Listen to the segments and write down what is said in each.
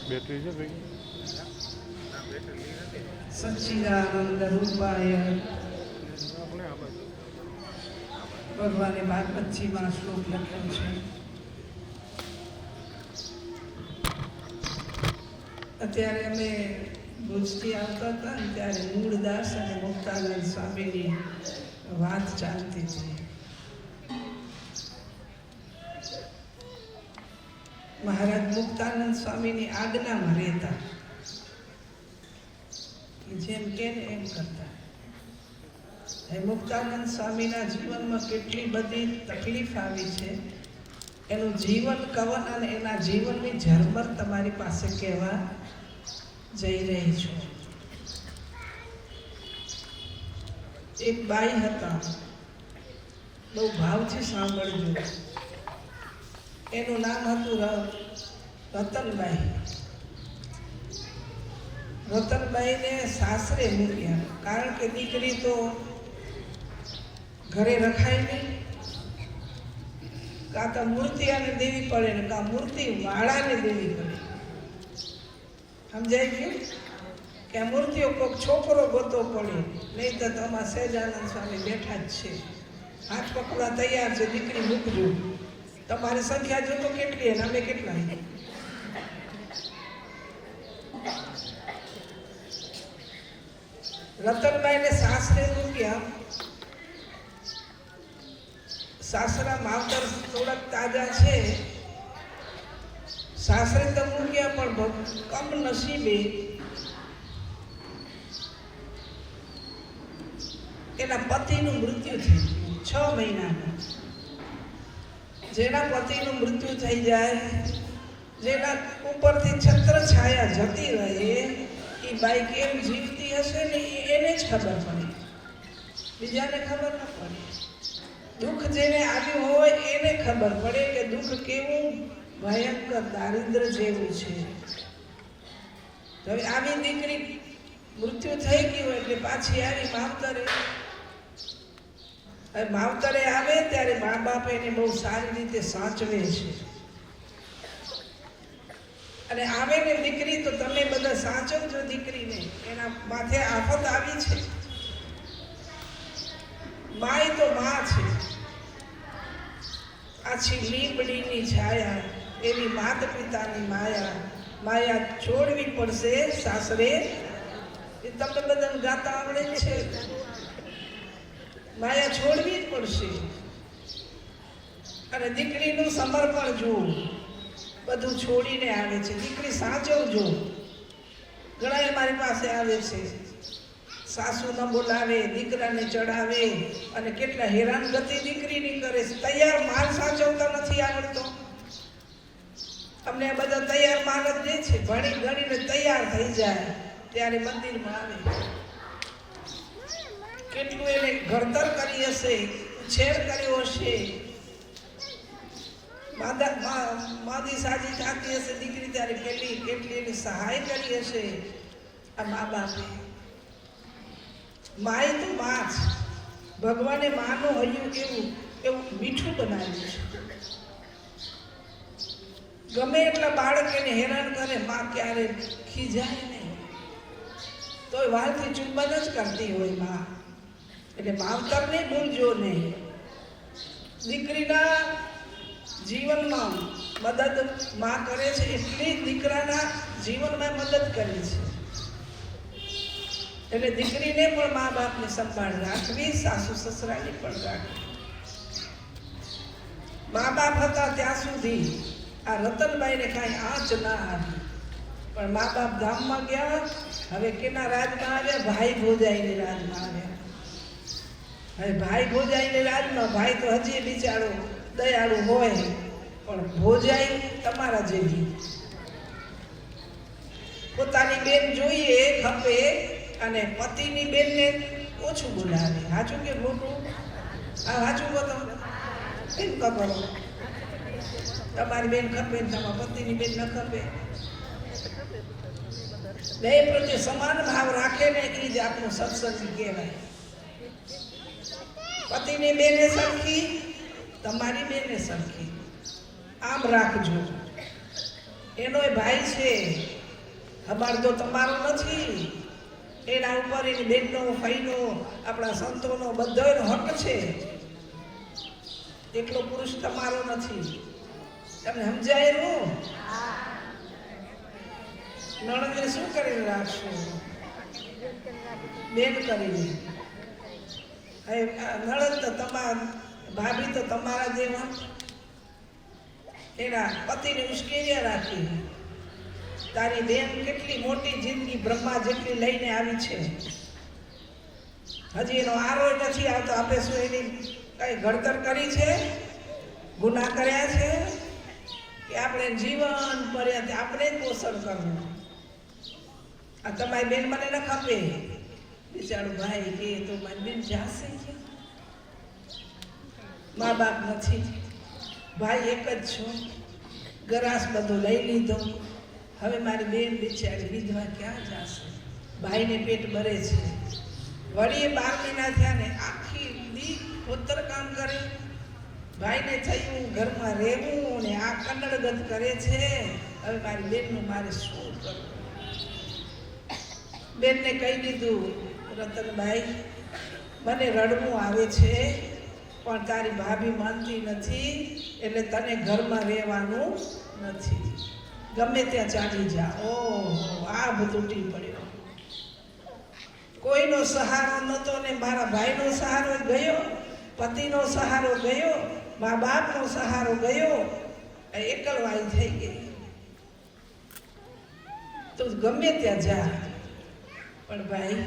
Battery છે સચ્ચિદાનંદ રૂપાય ભગવાને 25માં શ્લોક લખ્યો છે. અત્યારે અમે ભુજથી આવતા હતા ને ત્યારે મૂળદાસ અને મુક્તાનંદ સ્વામીની વાત ચાલતી હતી. મહારાજ મુક્તાનંદ સ્વામીની આજ્ઞામાં રહેતા, જેમ કે એમ કરતા. મુક્તાનંદ સ્વામીના જીવનમાં કેટલી બધી તકલીફ આવી છે, એનું જીવન કવન અને એના જીવનની ઝરમર તમારી પાસે કહેવા જઈ રહી છું. એક બાઈ હતા, બહુ ભાવથી સાંભળજો. એનું નામ હતું રતનબાઈ. રતનબાઈને સાસરે મૂક્યા, કારણ કે દીકરી તો ઘરે રખાય નહીં. કાં તો મૂર્તિયાને દેવી પડે ને કાં મૂર્તિ વાળાને દેવી પડે. સમજાય ગયું કે આ મૂર્તિઓ કોઈક છોકરો ગોતો પડે, નહીં તો તમારા સહેજાનંદ સ્વામી બેઠા જ છે, હાથ પકડવા તૈયાર છે, દીકરી મૂકજો. તમારી સંખ્યા જો તો કેટલી અને અમે કેટલા. રતનબાઈને સાસરે મૂક્યા. સાસરા માવતર થોડાક તાજા છે, સાસરે તો મૂક્યા પણ કમ નસીબે એના પતિનું મૃત્યુ થયું 6 મહિનામાં. જેના પતિનું મૃત્યુ થઈ જાય, જેના ઉપરથી છત્ર છાયા જતી રહે, એ બાઈ કેમ જીવતી હશે ને એને જ ખબર પડે, બીજાને ખબર ન પડે. દુઃખ જેને આવ્યું હોય એને ખબર પડે કે દુઃખ કેવું ભયંકર દારિદ્ર જેવું છે. હવે આવી દીકરી મૃત્યુ થઈ ગયું એટલે પાછી આવી માવતરે. હવે માવતરે આવે ત્યારે મા બાપ એને બહુ સારી રીતે સાચવે છે. અને આવે ને દીકરી તો તમે બધા સાચવજો દીકરીને, એના માથે આફત આવી છે. માય તો માં છે. આછી લીમડીની છાયા એવી માત પિતાની માયા, માયા છોડવી પડશે સાસરે. એ તમને બધાને ગાતા આવડે છે. માયા છોડવી જ પડશે. અને દીકરીનું સમર્પણ જુઓ, બધું છોડીને આવે છે. દીકરી સાચવજો. ઘણા મારી પાસે આવે છે, સાસુ ન બોલાવે, દીકરાને ચડાવે, અને કેટલા હેરાનગતિ દીકરીની કરે છે. તૈયાર માલ સાચવતા નથી આવડતો. અમને બધા તૈયાર માલ જ દે છે. ભણી ગણીને તૈયાર થઈ જાય ત્યારે મંદિરમાં આવે. કેટલું એને ઘડતર કરી હશે, ઉછેર કર્યો હશે, માદી સાજી થતી હશે દીકરી ત્યારે કેટલી એની સહાય કરી હશે આ મા બાપે. માય તો માં છે. ભગવાને માનું હૈયું એવું મીઠું બનાવ્યું છે. ગમે એટલા બાળક એને હેરાન કરે, માં ક્યારે ખીજાય નહીં, તોય વાલથી ચુંબન જ કરતી હોય માં. એટલે માવતરને ભૂલજો નહીં. દીકરીના જીવનમાં મદદ માં કરે છે, એટલી દીકરાના જીવનમાં મદદ કરી છે. એટલે દીકરીને પણ મા બાપની સંભાળ રાખવી, સાસુ સસરાની પણ રાખવી. મા બાપ હતા ત્યાં સુધી આ રતનબાઈને કાંઈ આંચ ના આવી. પણ મા બાપ ધામમાં ગયા, હવે કેના રાજમાં આવ્યા? ભાઈ ભોજાઈની રાજમાં આવ્યા. હવે ભાઈ ભોજાઈની રાજમાં, ભાઈ તો હજી બિચારો દયાળુ હોય, પણ ભોજાઈ તમારા જેવી. પોતાની બેન જોઈએ ખપે અને પતિની બેનને ઓછું બોલાવે. સાચું કે ખોટું? આ સાચું કહો તમે. એમ ખબર તમારી બેન ખપે ને તમારા પતિની બેન ન ખપે. બે પ્રત્યે સમાન ભાવ રાખે ને એ જ આપણું સત્સંગ કહેવાય. પતિની બેને સરખી, તમારી બેને સરખી. આમ રાખજો. એનોય ભાઈ છે, અમાર તો તમારો નથી. એના ઉપર એની બેનનો, ફઈનો, આપણા સંતોનો બધાનો હક છે. એકલો પુરુષ તમારો નથી. તમને સમજાયેલું? નણંદને શું કરીને રાખશો? બેન કરીને. નણંદ તો ભાભી તો તમારા જેવા એના પતિને ઉશ્કેર્યા રાખી. તારી બેન કેટલી મોટી જિંદગી બ્રહ્મા જેટલી લઈને આવી છે, હજી એનો આરો નથી આવતો. આપણે શું એની કઈ ઘડતર કરી છે? ગુનાહ કર્યા છે? કે આપણે જીવન પર્યંત આપણે જ પોષણ કરવું? આ તમારી બેન મને ન ખપે. બિચારું ભાઈ કે તો મારી બેન જાશે ક્યાં? મા બાપ નથી, ભાઈ એક જ છો, ગરાસ બધું લઈ લીધો. હવે મારી બેન બિચારી વિધવા ક્યાં જશે? ભાઈને પેટ ભરે છે. વળી 12 મહિના થયા ને આખી દી ખોતર કામ કરે. ભાઈને થયું ઘરમાં રહેવું ને આ કન્નડગત કરે છે. હવે મારી બેનનું મારે શું કરવું? બેનને કહી દીધું, રતનભાઈ મને રડવું આવે છે, પણ તારી ભાભી માનતી નથી, એટલે તને ઘરમાં રહેવાનું નથી. ગમે ત્યાં ચાલી જા. ઓહો, આભ તૂટી પડ્યો. કોઈનો સહારો નહોતો ને મારા ભાઈનો સહારો ગયો, પતિનો સહારો ગયો, મા બાપનો સહારો ગયો, એકલવાઈ થઈ ગઈ. તું ગમે ત્યાં જા, પણ ભાઈ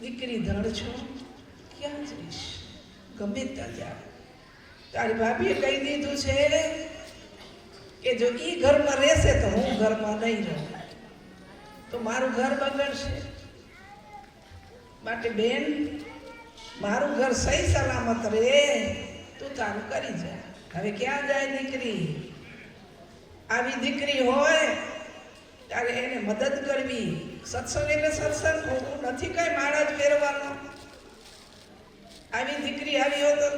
દીકરી ધડ છો, ક્યાં જઈશ? ગમે ત્યાં જા. તારી ભાભીએ કહી દીધું છે કે જો ઈ ઘરમાં રહેશે તો હું ઘરમાં નહીં રહું, તો મારું ઘર બગડશે. માટે બેન, મારું ઘર સહી સલામત રહે, તું તારું કરી જા. હવે ક્યાં જાય દીકરી? આવી દીકરી હોય ત્યારે એને મદદ કરવી. સત્સંગ એટલે સત્સંગ, ખોટું નથી કઈ માળા જ ફેરવાનો. આવી દીકરી આવી હોય તો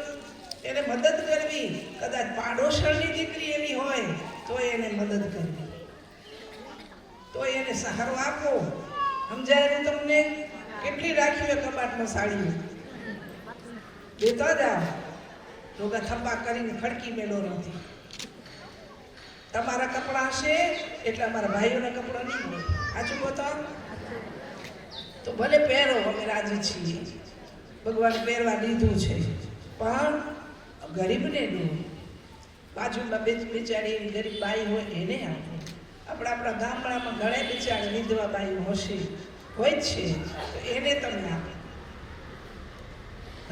એને મદદ કરવી. કદાચ પાડોશણની દીકરી એવી હોય તો એને મદદ કરવી, તો એને સહારો આપો. સમજાયું તમને? કેટલી રાખી હોય કબાટમાં સાડીઓ, દેતા જાઓ. રોગા થપ્પા કરીને ખડકી મેલો નથી. તમારા કપડાં હશે એટલે અમારા ભાઈઓના કપડાં નહીં હોય. સાચું કહો તો ભલે પહેરો, અમે રાજી છીએ. ભગવાન પહેરવા દીધું છે, પણ ગરીબને દો. બાજુમાં બિચારી એવી ગરીબ બાઈ હોય એને આપો. આપણા ગામડામાં ઘણા બિચારા વિધવા બાઈ હશે, હોય જ છે, તો એને તમે આપો,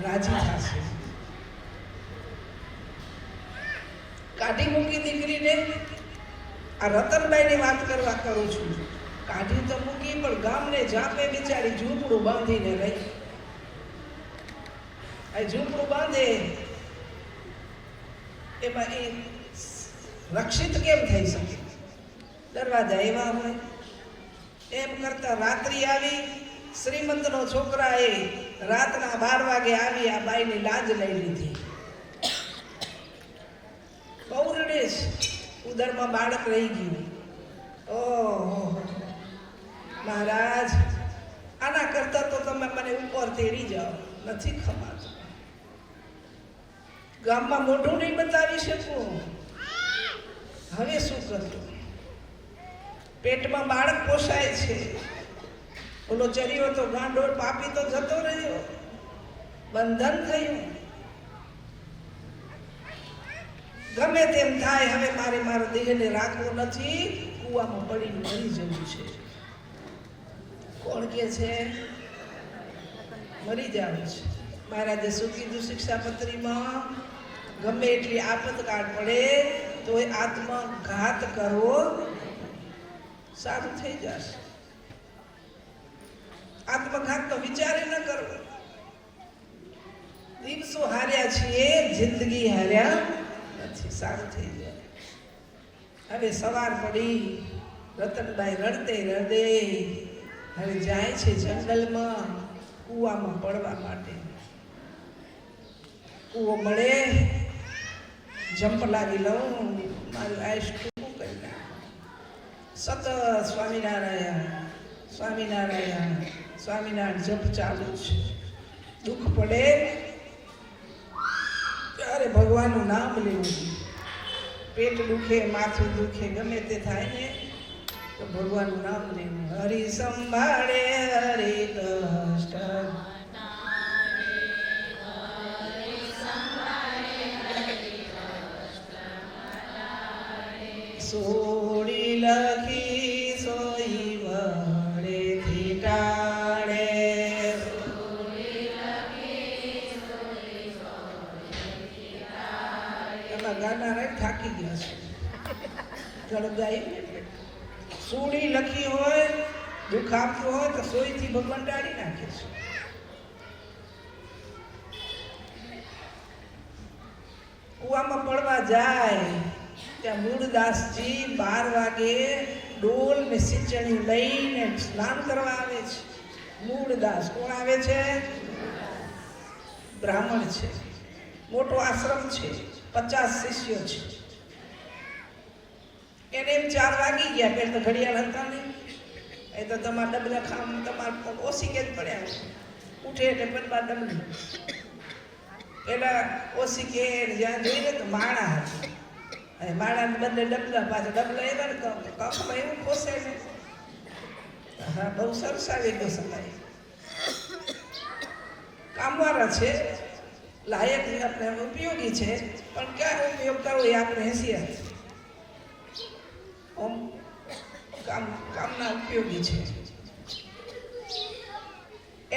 રાજી થશે. કાઢી મૂકી દીકરીને. આ રતનબાઈની વાત કરવા કરું છું. કાઢી તો મૂકી, પણ ગામને જાપે બિચારી ઝૂંપડું બાંધીને રહી. આ ઝૂંપડું બાંધે એમાં એ રક્ષિત કેમ થઈ શકે? દરવાજા એવા હોય. એમ કરતા રાત્રિ આવી, શ્રીમંતનો છોકરા એ રાતના 12 વાગે આવી આ બાઈની લાજ લઈ લીધી. બહુ રડે છે, ઉદરમાં બાળક રહી ગયું. ઓહો મહારાજ, આના કરતા તો તમે મને ઉપર તેડી જાઓ, નથી ખમાતું. ગામમાં મોઢું નહીં બતાવી શકું. હવે શું કરતું? પેટમાં બાળક પોસાય છે. ઓલો ચર્યો તો ગાંડોળ પાપી તો જતો રહ્યો, બંધન થયું. ગમે તેમ થાય, હવે મારે મારો દેહને રાખવો નથી, કૂવામાં પડીને મરી જવું છે. કોણ કે છે મરી જવું છે? મહારાજે શું કીધું શિક્ષાપત્રીમાં? ગમે એટલી આપતકાળ પડે તો એ આત્મઘાત કરવો, સારું થઈ જશે. આત્મઘાત તો વિચારે ન કરવો. દિવસો હાર્યા છીએ, જિંદગી હાર્યા નથી. સારું થઈ જાય. હવે સવાર પડી, રતનબાઈ રડતે રડે હવે જાય છે જંગલમાં કૂવામાં પડવા માટે. કૂવો મળે, જંપ લાવી લઉં, મારું આયુષ ટૂંકું કરી નાખો. સતત સ્વામિનારાયણ સ્વામિનારાયણ સ્વામિનારાયણ જપ ચાલુ છે. દુઃખ પડે ત્યારે ભગવાનનું નામ લેવું. પેટ દુખે, માથું દુખે, ગમે તે થાય ને તો ભગવાનનું નામ લેવું. હરિ સંભાળે હરિ કષ્ટ, સોડી લખી સોઈ વડેથી ટાળે. એમાં ગાનારા થાકી ગયા છે. ગળું ગાયું એટલે સોડી લખી હોય, દુઃખ આપતું હોય તો સોયથી ભગવાન ટાળી નાખે છે. કુવામાં પડવા જાય ત્યાં મૂળદાસજી 12 વાગે ડોલ ને સિંચણી લઈને સ્નાન કરવા આવે છે. મૂળદાસ કોણ આવે છે? બ્રાહ્મણ છે, મોટો આશ્રમ છે, 50 શિષ્યો છે. એને એમ 4 વાગી ગયા. પેલા તો ઘડિયાળ હતા નહીં, એ તો તમારા ડબલા ખામ તમારા ઓછી કે જ પડ્યા. ઉઠે એટલે પેલા ડબલું પેલા ઓછી કે જ્યાં જોઈને તો માણા હતા. અને માણાને બદલે ડબલા, પાછા ડબલા એવા ને કખમાં એવું ખોસે ને. હા, બહુ સરસ આવી ગયો સમય. કામવાળા છે, લાયક આપણે ઉપયોગી છે, પણ ક્યાં ઉપયોગ કરવો એ આપણે હેસિયત. ઓમ કામના ઉપયોગી છે.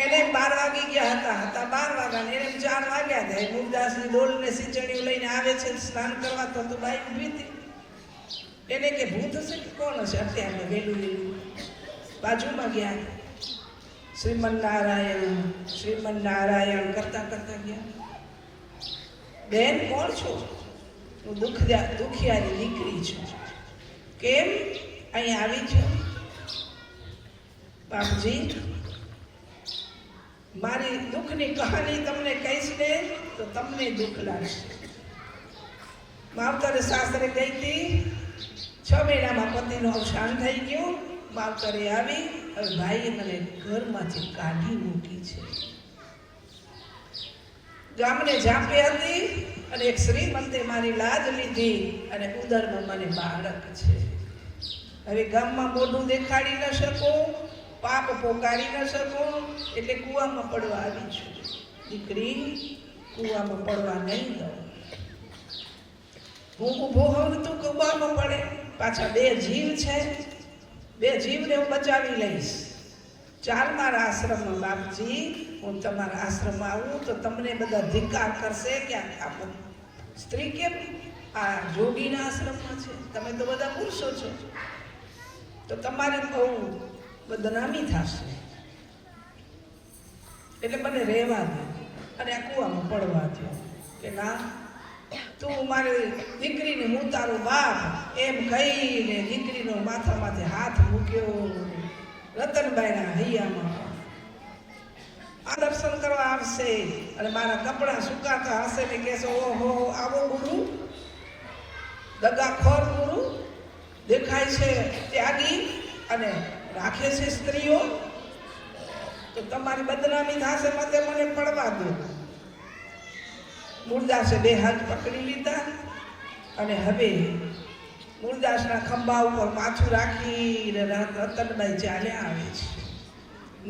એને 12 વાગી ગયા હતા 12 વાગ્યા, એને 4 વાગ્યા થાય. મૂળદાસની ડોલ ને સિંચણીઓ લઈને આવે છે સ્નાન કરવા. તો બાઈ ઊભી હતી. એને કે ભૂત હશે કે કોણ હશે? અત્યારે વહેલું બાજુમાં ગયા. શ્રીમન્નારાયણ શ્રીમન્નારાયણ કરતા કરતા ગયા. બેન કોણ છો? હું દુખિયારી દીકરી છું. કેમ અહીંયા આવી છો? બાપજી, મારી દુઃખની કહાની તમને કહીશ ને તો તમને દુઃખ લાગશે. માવતરે સાસરે ગઈ હતી. 6 મહિનામાં પતિનું અવસાન થઈ ગયું. માવતરે આવી. હવે ભાઈએ મને ઘરમાંથી કાઢી મૂકી છે. ગામને જાપે હતી અને એક શ્રીમંતે મારી લાજ લીધી અને ઉદરમાં મને બાળક છે. હવે ગામમાં મોઢું દેખાડી ન શકું, પાપ પોકારી ન શકું, એટલે કૂવામાં પડવા આવી છું. દીકરી, કૂવામાં પડવા નહીં દઉં. હું ઊભો હોઉં તું કૂવામાં પડે. પાછા 2 જીવ છે, 2 જીવને હું બચાવી લઈશ. ચાલ મારા આશ્રમમાં. બાપજી, હું તમારા આશ્રમમાં આવું તો તમને બધા ધિક્કાર કરશે કે આ સ્ત્રી કેમ આ જોગીના આશ્રમમાં છે? તમે તો બધા પુરુષો છો, તો તમારી બહુ બદનામી થશે. એટલે મને રહેવા દે અને આ કૂવામાં પડવા દો. કે ના, તું મારી દીકરીને હું તારો બાપ એમ કહીને દીકરીનો માથામાંથી હાથ મૂક્યો રતનબાઈના હૈયામાં. આ દર્શન કરવા આવશે અને મારા કપડાં સુકાતા હશે ને કહેશો, ઓહો, આવો ગુરુ, દગાખોર ગુરુ દેખાય છે, ત્યાગી અને રાખે છે સ્ત્રીઓ, તો તમારી બદનામી થશે. મતે મને પડવા દો. મૂળદાસે 2 હાથ પકડી લીધા અને હવે મૂળદાસના ખંભા ઉપર માથું રાખીને રતનબાઈ ચાલ્યા આવે છે.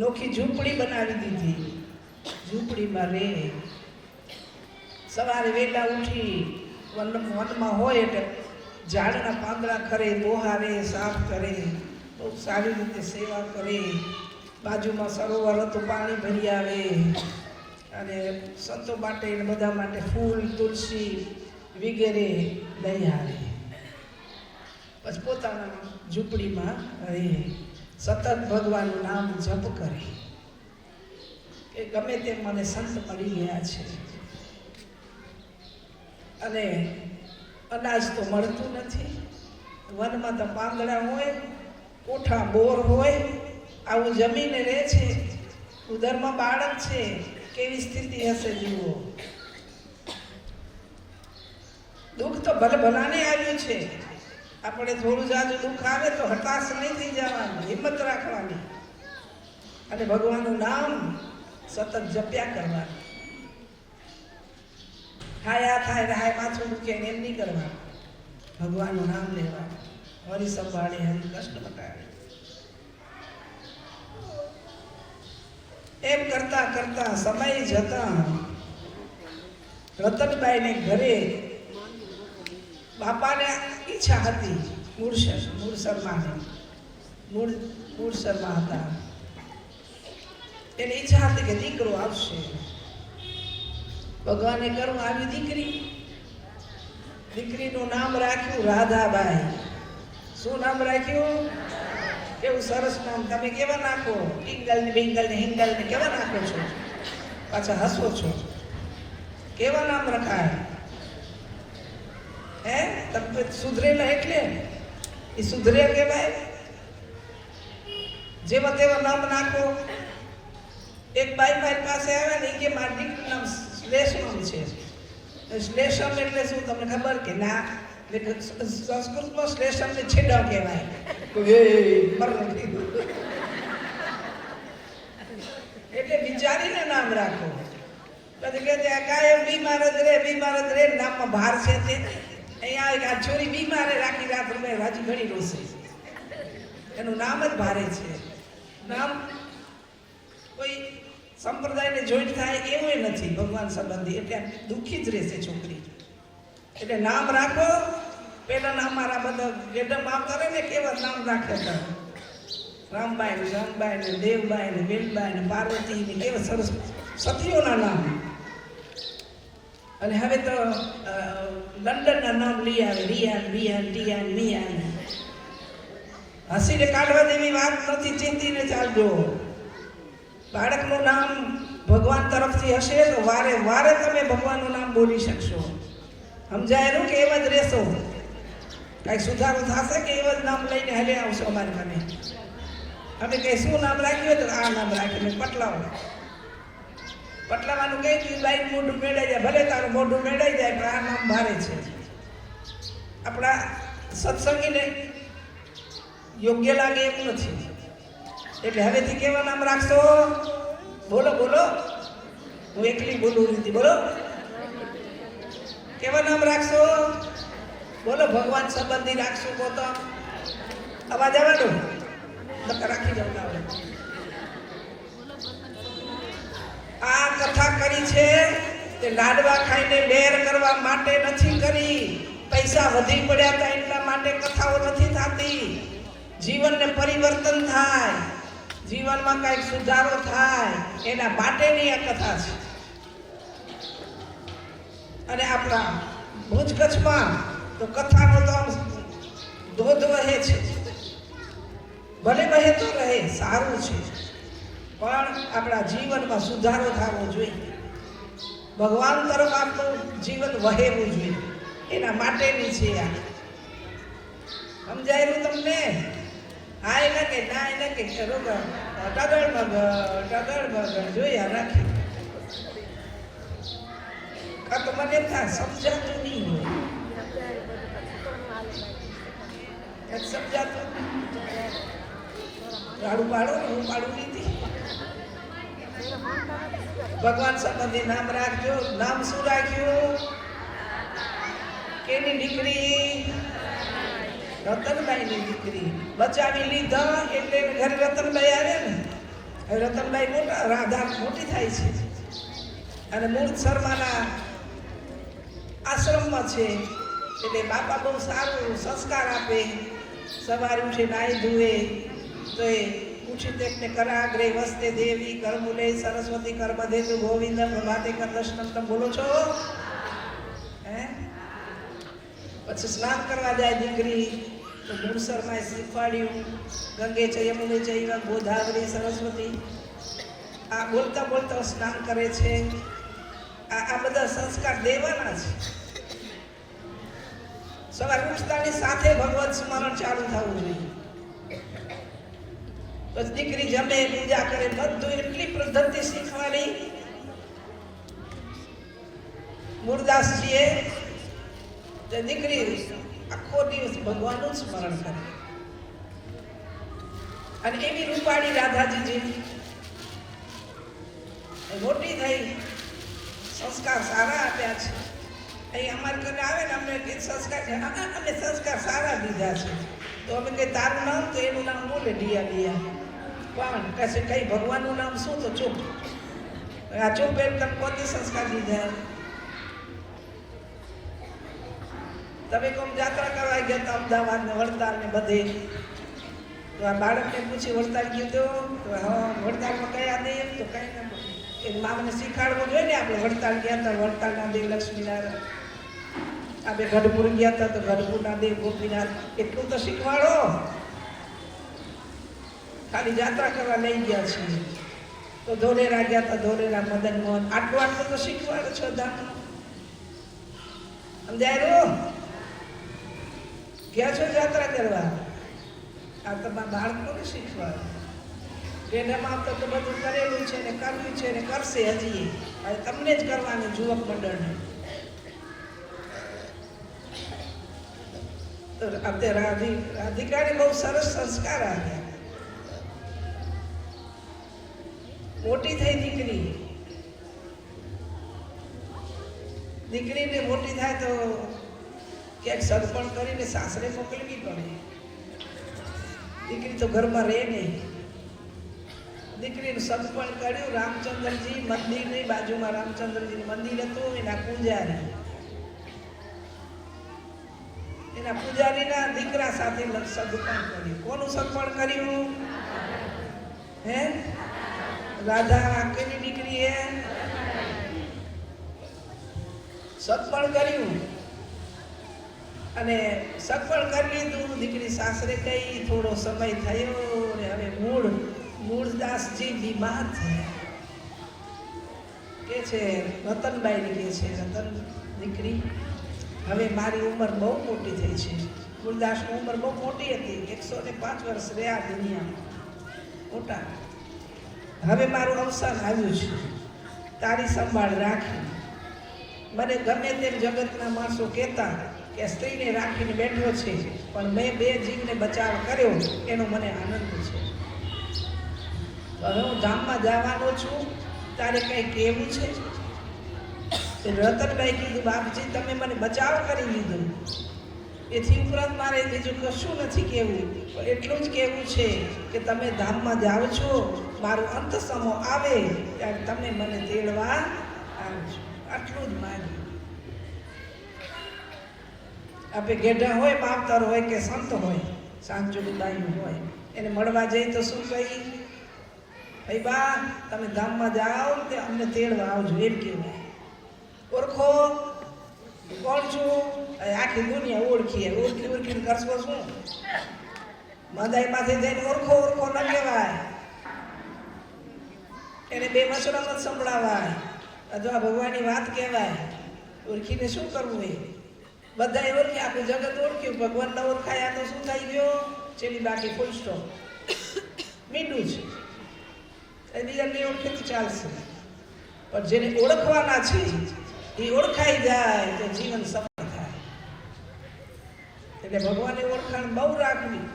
નોખી ઝૂંપડી બનાવી દીધી. ઝૂંપડીમાં રહે. સવારે વહેલા ઉઠી વનમાં હોય એટલે ઝાડના પાંદડા ખરે, બોહારે, સાફ કરે, બહુ સારી રીતે સેવા કરે. બાજુમાં સરોવર હતું, પાણી ભરી આવે અને સંતો માટે બધા માટે ફૂલ, તુલસી વગેરે લઈ આવે. પછી પોતાના ઝૂંપડીમાં રહે. સતત ભગવાનનું નામ જપ કરે કે ગમે તેમ મને સંત મળી ગયા છે. અને અનાજ તો મળતું નથી. વનમાં તો પાંદડા હોય, કોઠા બોર હોય, આવું જમીને રહે છે. ઉદરમાં બાળક છે, કેવી સ્થિતિ હશે જુઓ. દુઃખ તો ભલે ભલાને આવ્યું છે. આપણે થોડું જાજુ દુઃખ આવે તો હતાશ નહીં થઈ જવાનું, હિંમત રાખવાની અને ભગવાનનું નામ સતત જપ્યા કરવાનું. હાયા થાય હાય માથું દુખે એમ નહીં કરવાનું. ભગવાનનું નામ લેવાનું. હરિ સંભાળે હરિ કષ્ટ મટાડે. એમ કરતા કરતા સમય જતા રતનબાઈને ઘરે બાપાને ઈચ્છા હતી. મૂળસરમાં હતા. એની ઈચ્છા હતી કે દીકરો આવશે. ભગવાને કરું આવી દીકરી. દીકરીનું નામ રાખ્યું રાધાબાઈ. શું નામ રાખ્યું? કેવું સરસ નામ. તમે કેવા નાખો? ટિંગલ ને બિંગલ ને હિંગલ ને કેવા નાખો છો? પાછા હસો છો. કેવા નામ રખાય? હે તમે સુધરેલા એટલે એ સુધરે કહેવાય? જેવા તેવા નામ નાખો. એક બાઈ મારી પાસે આવે ને કે મારી દીકરીનું નામ શ્લેષમ છે. શ્લેષમ એટલે શું તમને ખબર કે ના? સંસ્કૃતમાં શ્લેષમ ને છેડા કહેવાય. એટલે વિચારીને નામ રાખો. પછી કે કાયમ બીમાર જ રે નામમાં ભાર છે. તે અહીંયા આ છોરી બીમારે રાખી રાત રૂપે રાજી ઘણી રોશે. એનું નામ જ ભારે છે. નામ કોઈ સંપ્રદાયને જોઈન્ટ થાય એવું નથી ભગવાન સંબંધી. એટલે દુઃખી જ રહેશે છોકરી. એટલે નામ રાખો. પેલા નામ મારા બધા ગેડમ આવતા રહે ને કેવા નામ રાખ્યા હતા. રામબાઈ ને રામબાઈ ને દેવબાઈ ને વેલબાઈ ને પાર્વતી ને કેવા સરસ સતીઓના નામ. અને હવે તો લંડનના નામ લઈ આવે. રિયાન બિયાન ટિયાન મિયાન. હસીને કાઢવા જેવી વાત નથી. ચિંતીને ચાલજો. બાળકનું નામ ભગવાન તરફથી હશે તો વારે વારે તમે ભગવાનનું નામ બોલી શકશો. સમજાયેલું કે એવા જ રહેશો? કાંઈક સુધારો થશે કે એવા જ નામ લઈને હલે આવશો અમારી મને? અમે કંઈ શું નામ રાખ્યું તો આ નામ રાખ્યું. પટલાવો. પટલાવાનું કહી દીધું બાઈ મોઢું મેળાઈ જાય. ભલે તારું મોઢું મેળાઈ જાય પણ આ નામ ભારે છે. આપણા સત્સંગીને યોગ્ય લાગે એમ નથી. એટલે હવેથી કેવા નામ રાખશો? બોલો બોલો. હું એકલી બોલું નથી. બોલો કેવા નામ રાખશો? બોલો ભગવાન સંબંધી રાખશો. તો અવાજ આવવાનો રાખી જાવ. આ કથા કરી છે તે લાડવા ખાઈને લેર કરવા માટે નથી કરી. પૈસા વધી પડ્યા હતા એટલા માટે કથાઓ નથી થતી. જીવનને પરિવર્તન થાય, જીવનમાં કંઈક સુધારો થાય એના માટેની આ કથા છે. અને આપણા ભુજ કચ્છમાં તો કથાનો તો આમ ધોધ વહે છે. ભલે વહે તો રહે, સારું છે, પણ આપણા જીવનમાં સુધારો થવો જોઈએ. ભગવાન તરફ આપણું જીવન વહેવું જોઈએ. એના માટેની છે આ. સમજાયેલું તમને? હા એને કે ના એને કે ટગર મગર જોયા રાખી. આ તો મને થાય સમજાતું નહીં હોય. સમજાતું રાડું પાડો ને હું પાડું લીધી. ભગવાન સંબંધી નામ રાખજો. નામ શું રાખ્યું? કેની દીકરી? રતનબાઈની દીકરી. બચાવી લીધા એટલે ઘરે રતનબાઈ આવે ને. હવે રતનબાઈ મોટા, રાધા મોટી થાય છે અને મૂળ શર્માના આશ્રમમાં છે. એટલે બાપા બહુ સારું સંસ્કાર આપે. સવારે ઉઠે નાહી ધુએ તો એ ઉછિતેકને કરાગ્રે વસ્તે દેવી કરમુલે સરસ્વતી કર્મધેતુ ગોવિંદ પ્રભાતે કરદર્શનમ. તમે બોલો છો? હે પછી સ્નાન કરવા જાય દીકરી તો મૂળ શર્માએ શીખવાડ્યું. ગંગે છે યમુને ચૈવ ગોદાવરી સરસ્વતી. આ બોલતા બોલતા સ્નાન કરે છે. આ બધા સંસ્કાર દેવાના છે. સવારે ઉઠતાની સાથે ભગવત સ્મરણ ચાલુ થવું જોઈએ. પછી દીકરી જમે, પૂજા કરે, બધું એટલી પદ્ધતિ શીખવાડી. મૂળદાસજીએ તે દીકરી આખો દિવસ ભગવાનનું જ સ્મરણ કરે અને એવી રૂપાળી રાધાજી જેવી મોટી થઈ સંસ્કાર સારા આપ્યા છે. અહીં અમારે ઘરે આવે ને અમને કે સંસ્કાર છે, અમે સંસ્કાર સારા દીધા છે. તો અમે કઈ તારું નામ તો એનું નામ બોલે ડિયા ડિયા કોણ કહેશે કઈ ભગવાનનું નામ શું તો ચૂપ આ ચૂપ એમ તમે પોતે સંસ્કાર દીધા. તમે કોમ યાત્રા કરવા ગયા હતા અમદાવાદ ને વડતાલ ને બધે તો આ બાળકને પૂછી વડતાલ ગયું તો હા વડતાલમાં કયા દે તો કઈ ના એ મામને શીખાડવું જોઈએ ને આપણે વડતાલ ગયા હતા વડતાલના દેવ લક્ષ્મીનારાયણ આપણે ગઢપુર ગયા હતા તો ગઢપુરના દેવ ગોપીનાથ એટલું તો શીખવાડો. ખાલી યાત્રા કરવા લઈ ગયા છીએ તો ધોલેરા ગયા હતા ધોલેરા મદન મોહન આટલું આટલું તો શીખવાડો છો ધામ સમજાય ગયા છો યાત્રા કરવા આ તમારા બાળકોને શીખવાડો. ગેંડામાં તો બધું કરેલું છે ને કરવું છે ને કરશે હજી હવે તમને જ કરવાનું યુવક મંડળને. તો અત્યારે રાધિકાને બહુ સરસ સંસ્કાર આવ્યા. મોટી થઈ દીકરીને મોટી થાય તો ક્યાંક સદપણ કરીને સાસરે મોકલવી પડે. દીકરી તો ઘરમાં રહે નહીં. દીકરીનું સદપણ કર્યું. રામચંદ્રજી મંદિરની બાજુમાં રામચંદ્રજીનું મંદિર હતું એના પૂજારી એના પૂજારીના દીકરા સાથે સદપણ કર્યું. કોનું સદપણ કર્યું? હે રાધા કેવી દીકરી હે સદપણ કર્યું અને સદપણ કરી લીધું. દીકરી સાસરે ગઈ. થોડો સમય થયો ને હવે મૂળદાસજી બીમાર થયા. કે છે રતનબાઈ કે છે રતન દીકરી હવે મારી ઉંમર બહુ મોટી થઈ છે. મૂળદાસની ઉંમર બહુ મોટી હતી 105 વર્ષ રહ્યા દુનિયામાં મોટા. હવે મારું અવસાન આવ્યું છે. તારી સંભાળ રાખી. મને ગમે તેમ જગતના માણસો કહેતા કે સ્ત્રીને રાખીને બેઠો છે પણ મેં 2 જીવને બચાવ કર્યો એનો મને આનંદ છે. હવે હું ધામમાં જવાનો છું. તારે કંઈ કહેવું છે? રતનભાઈ કીધું બાપજી તમે મને બચાવ કરી લીધો એથી ઉપરાંત મારે બીજું કશું નથી કહેવું. એટલું જ કહેવું છે કે તમે ધામમાં જાઓ છો મારું અંત સમો આવે ત્યારે તમે મને તેડવા આવજો. આટલું જ માગ્યું. આપણે ગેઢા હોય માવતર હોય કે સંત હોય સાંજુબાઈ હોય એને મળવા જઈએ તો શું કહી ભાઈ બા તમે ધામમાં જાઓ તે અમને તેડવા આવજો એમ કહેવાય. ઓળખો કોણ છું? આખી દુનિયા ઓળખીને કરશો શું? મદાઈ માથે જઈને ઓળખો ન કહેવાય. એને 2 મસરામત સંભળાવાય અથવા ભગવાનની વાત કહેવાય. ઓળખીને શું કરવું? એ બધાએ ઓળખી આખું જગત ઓળખ્યું. ભગવાન ન ઓળખાયા તો શું થઈ ગયો? છેલ્લી બાકી ફૂલ સ્ટોપ મીંડું છે. બીજાને ઓળખે તો ચાલશે પણ જેને ઓળખવાના છે એ ઓળખાઈ જાય તો જીવન સફળ થાય. એટલે ભગવાનની ઓળખાણ બહુ રાખવી.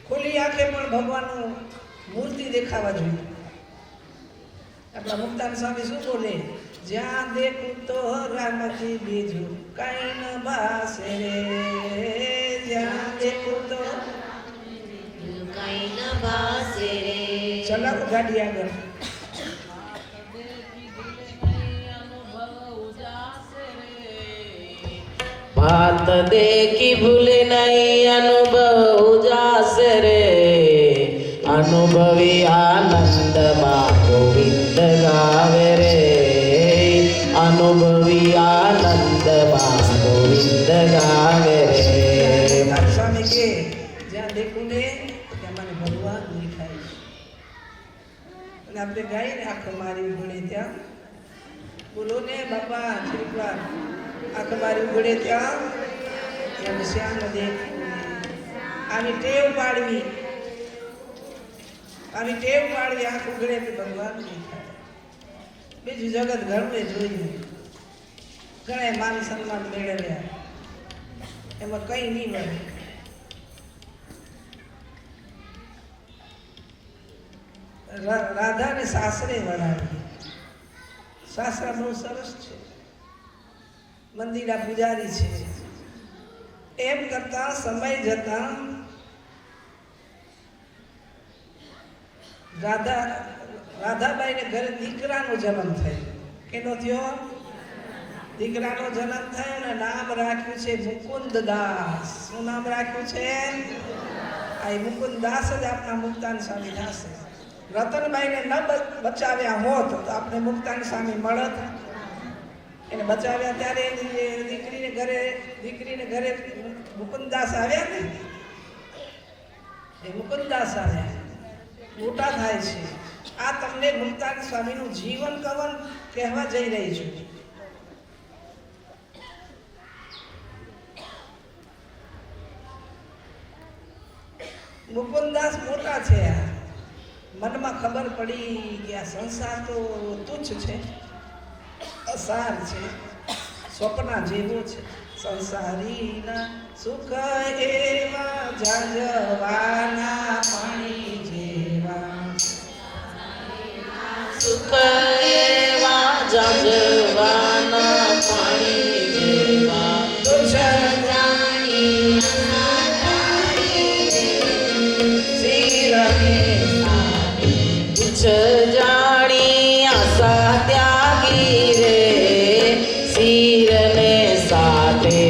ખુલ્લી આંખે પણ ભગવાનનું મૂર્તિ દેખાવા જોઈએ. આપણા મુક્તાન સ્વામી શું બોલે? જ્યાં દેખું તો રામજી બીજું કઈ ન ભાસે રે. જ્યાં દેખું તો કઈ ન ભાસે રે. ચલાવો ગાડી આગળ. बात देखी भूले नहीं अनुभव जासे रे. अनुभवी आनंद मां गोविंद गावे रे. अनुभवी आनंद मां गोविंद गावे रे. સ્વામી કે જ્યાં દેખું ને ત્યાં મને ભગવાન દેખાય છે. અને આપણે ગાઈને આંખ મારી ઉઘડે ત્યાં બોલો ને બાપા શ્રીકવાર આંખ મારી ઉઘડે ત્યાં શ્યામ દેખું. આની ટેવ પાડવી આંખ ઉઘડે તો ભગવાન દેખાય. બીજું જગત ઘરને જોઈએ ઘણા માન સન્માન મેળવ્યા, એમાં કંઈ નહીં મળે. રાધાને સાસરે વળાવી. સાસરા બહુ સરસ છે, મંદિરના પૂજારી છે. એમ કરતા સમય જતા રાધાબાઈને ઘરે દીકરાનો જન્મ થયો. કેનો થયો? દીકરાનો જન્મ થયો ને નામ રાખ્યું છે મુકુંદ દાસ. શું નામ રાખ્યું છે? આ મુકુંદ દાસ જ આપણા મુક્તાન સ્વામી થશે. રતનબાઈને ન બચાવ્યા હોત તો આપણે મુક્તાન સ્વામી મળત. એને બચાવ્યા ત્યારે દીકરીને ઘરે મુકુંદાસ આવ્યા ને, એ મુકુંદાસ આવ્યા, મોટા થાય છે. આ તમને મુક્તાન સ્વામીનું જીવન કવન કહેવા જઈ રહી છું. મુકુંદાસ મોટા છે. મનમાં ખબર પડી કે આ સંસાર તો તુચ્છ છે, અસાર છે, સ્વપ્ના જેવો છે. સંસારીના સુખ એવા ઝાંઝવાના પાણી જેવા, સુખ એવા ઝાંઝવાના પાણી જેવા, તુચ્છ જાણી તુચ્છ જાણી આશા ત્યાગી રે, શિરને સાથે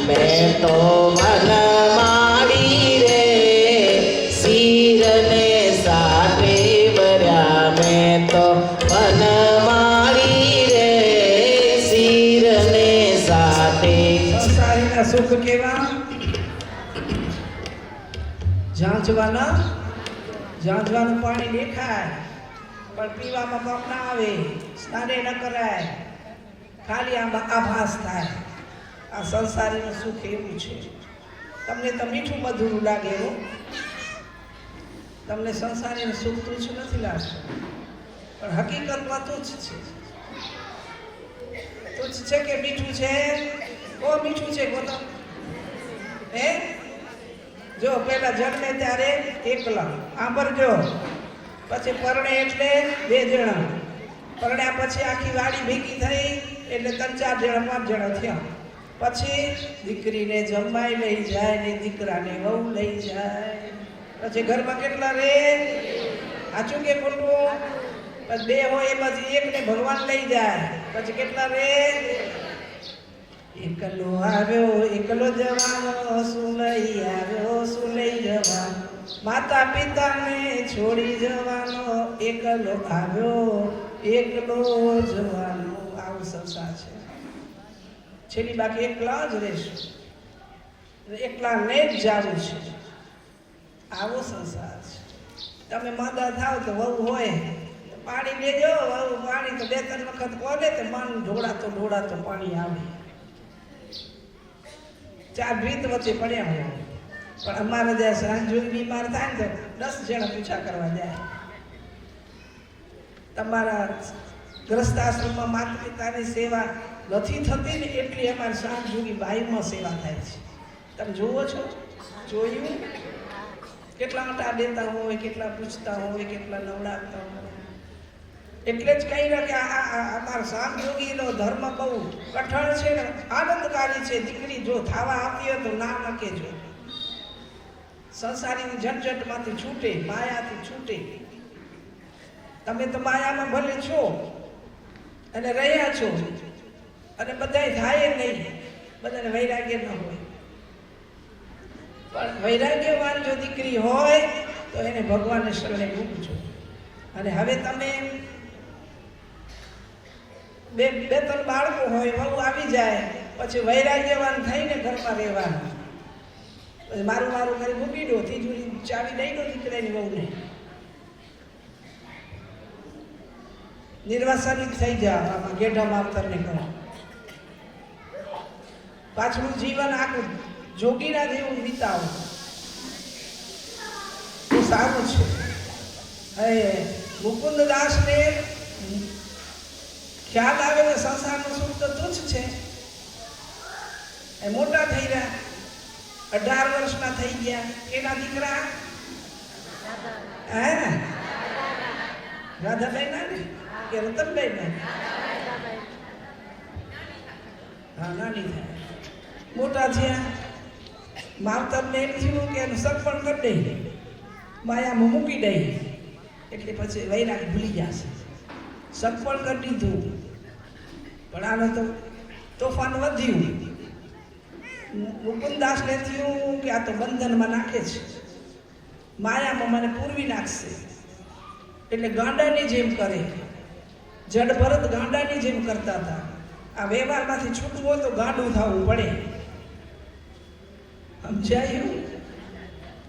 મેં તો મન માડી રે, શિરને સાથે ભર્યા મેં તો મન માડી રે, શિરને સાથે. સંસારીના સુખ કેવા? ઝાંઝવાનું પાણી દેખાય પણ પીવામાં કામ ના આવે, સ્નાને ન કરાય, ખાલી આભાસ થાય. આ સંસારીનું સુખ એવું છે. તમને તો મીઠું મધુરું લાગે એવું, તમને સંસારીનું સુખ તુચ્છ નથી લાગતું, પણ હકીકતમાં તુચ્છ છે. તુચ્છ છે કે મીઠું છે? બહુ મીઠું છે. બોલો હે? જો પેલા જન્મે ત્યારે એકલા આંબરજો, પછી પરણે એટલે 2 જણા, પરણ્યા પછી આખી વાડી ભેગી થઈ એટલે 3-4 જણા 5 જણા થયા. પછી દીકરીને જમાઈ લઈ જાય ને દીકરાને વહુ લઈ જાય. પછી ઘરમાં કેટલા રે? સાચું કે ખોટું? પછી 2 હોય એમાંથી એકને ભગવાન લઈ જાય. પછી કેટલા રે? એકલો આવ્યો એકલો જવાનો, શું લઈ આવ્યો શું લઈ જવાનો, માતા પિતાને છોડી જવાનો, એકલો આવ્યો એકલો જવાનો. આવો સંસાર છે. છેલ્લી બાકી એકલા જ રહેશું, એકલાને જ જવું છે. આવો સંસાર છે. તમે માદા થાવ તો વહુ હોય પાણી લેજો, વહુ પાણી તો 2-3 વખત કોને તો મન ઢોળાતો પાણી આવે. 4 ભીત વચ્ચે પડ્યા હોય, પણ અમારે જ્યાં સાંજુ બીમાર થાય ને તો 10 જણા પૂછા કરવા જાય. તમારા ગ્રસ્ત આશ્રમમાં માતા પિતાની સેવા નથી થતી ને એટલી અમારી સાંજુની બાઈમાં સેવા થાય છે. તમે જુઓ છો? જોયું? કેટલા આટા દેતા હોય, કેટલા પૂછતા હોય, કેટલા નવડાવતા હોય. એટલે જ કહી રહ્યા કે અમારા સામયોગીનો ધર્મ બહુ કઠણ છે ને આનંદકારી છે. દીકરી જો થાવા આપી હોય તો ના નકેજો. સંસારીની ઝંઝટમાંથી છૂટે, માયાથી છૂટે. તમે તો માયામાં ભલે છો અને રહ્યા છો, અને બધાય થાય નહીં, બધાને વૈરાગ્ય ન હોય, પણ વૈરાગ્યવાન જો દીકરી હોય તો એને ભગવાનને શરણે મૂકજો. અને હવે તમે 2-3 બાળકો હોય, વહુ આવી જાય, પછી વૈરાગ્યવાન થઈને ઘરમાં રહેવાનું. પછી મારું કરી મૂકી દો, તિજોરી ચાવી દઈ દો દીકરાની વહુને, નિર્વાસનિક થઈ જાઓ. આમાં ગેઢા માવતરને કહો. પાછળનું જીવન આખું જોગીના જેવું વિતાવો તો સારું છે. હવે મુકુંદ દાસને ખ્યાલ આવે કે સંસારનું સુખ તો તુચ્છ છે, એ મોટા થઈ રહ્યા, 18 વર્ષના થઈ ગયા. એના દીકરા હે ને રાધાબાઈ ના ને કે રતનબાઈ ના? હા, નાની થાય. મોટા થયા, માવતરને એમ થયું કે એનું સગપણ કરી દઈ, માયામાં મૂકી દઈ, એટલે પછી વૈરાગ ભૂલી જશે. સગપણ કરી દીધું, પણ આને તો તોફાન વધ્યું. મુકુંદાસને થયું કે આ તો બંધનમાં નાખે છે, માયામાં મને પૂરવી નાખશે, એટલે ગાંડાની જેમ કરે. જડ ભરત ગાંડાની જેમ કરતા હતા. આ વ્યવહારમાંથી છૂટવું હોય તો ગાંડું થવું પડે. સમજાયું?